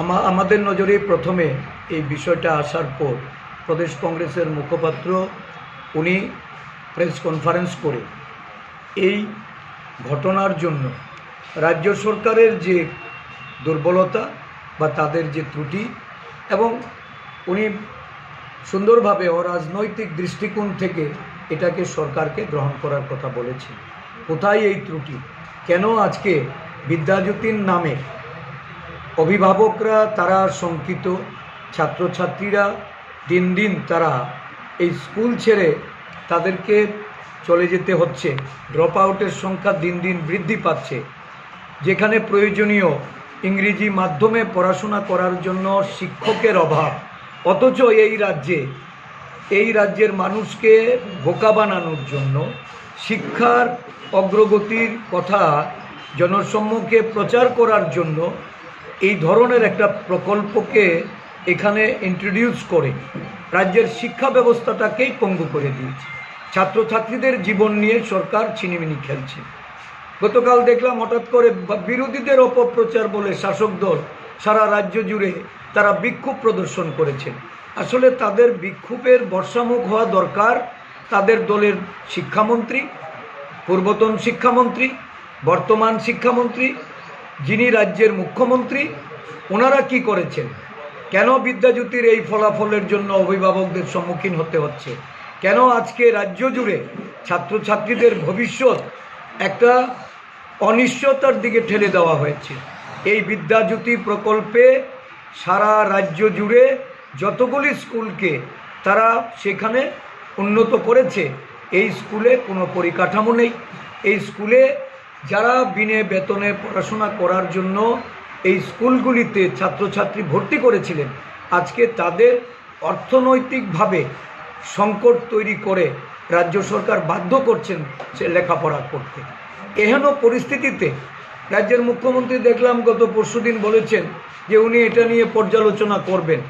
আমাদের নজরে প্রথমে এই বিষয়টা আসার পর প্রদেশ কংগ্রেসের মুখপাত্র উনি প্রেস কনফারেন্স করে এই ঘটনার জন্য রাজ্য সরকারের যে দুর্বলতা বা তাদের যে ত্রুটি এবং উনি সুন্দরভাবে অরাজনৈতিক দৃষ্টিকোণ থেকে এটাকে সরকারকে গ্রহণ করার কথা বলেছেন। কোথায় এই ত্রুটি, কেন আজকে বিদ্যাজ্যোতির নামে অভিভাবকরা তারা শঙ্কিত, ছাত্রছাত্রীরা দিন দিন তারা এই স্কুল ছেড়ে তাদেরকে চলে যেতে হচ্ছে, ড্রপ আউটের সংখ্যা দিন দিন বৃদ্ধি পাচ্ছে, যেখানে প্রয়োজনীয় ইংরেজি মাধ্যমে পড়াশোনা করার জন্য শিক্ষকের অভাব, অথচ এই রাজ্যের মানুষকে বোকা বানানোর জন্য শিক্ষার অগ্রগতির কথা জনসম্মুখে প্রচার করার জন্য এই ধরনের একটা প্রকল্পকে এখানে ইন্ট্রোডিউস করে রাজ্যের শিক্ষা ব্যবস্থাটাকেই পঙ্গু করে দিয়েছে। ছাত্রছাত্রীদের জীবন নিয়ে সরকার ছিনিমিনি খেলছে। গতকাল দেখলাম হঠাৎ করে বিরোধীদের অপপ্রচার বলে শাসক দল সারা রাজ্য জুড়ে তারা বিক্ষোভ প্রদর্শন করেছেন। আসলে তাদের বিক্ষোভের বর্ষামুখ হওয়া দরকার তাদের দলের শিক্ষামন্ত্রী, পূর্বতন শিক্ষামন্ত্রী, বর্তমান শিক্ষামন্ত্রী, যিনি রাজ্যের মুখ্যমন্ত্রী, ওনারা কি করেছেন, কেন বিদ্যাজ্যোতির এই ফলাফলের জন্য অভিভাবকদের সম্মুখীন হতে হচ্ছে, কেন আজকে রাজ্য জুড়ে ছাত্রছাত্রীদের ভবিষ্যৎ একটা অনিশ্চয়তার দিকে ঠেলে দেওয়া হয়েছে। এই বিদ্যাজ্যোতি প্রকল্পে সারা রাজ্য জুড়ে যতগুলি স্কুলকে তারা সেখানে উন্নত করেছে, এই স্কুলে কোনো পরিকাঠামো নেই। এই স্কুলে যারা বিনা বেতনে পড়াশোনা করার জন্য এই স্কুলগুলিতে ছাত্রছাত্রী ভর্তি করেছিলেন, আজকে তাদের অর্থনৈতিকভাবে সংকট তৈরি করে রাজ্য সরকার বাধ্য করছেন সে লেখাপড়া করতে। এহেন পরিস্থিতিতে রাজ্যের মুখ্যমন্ত্রী দেখলাম গত পরশুদিন বলেছেন যে উনি এটা নিয়ে পর্যালোচনা করবেন।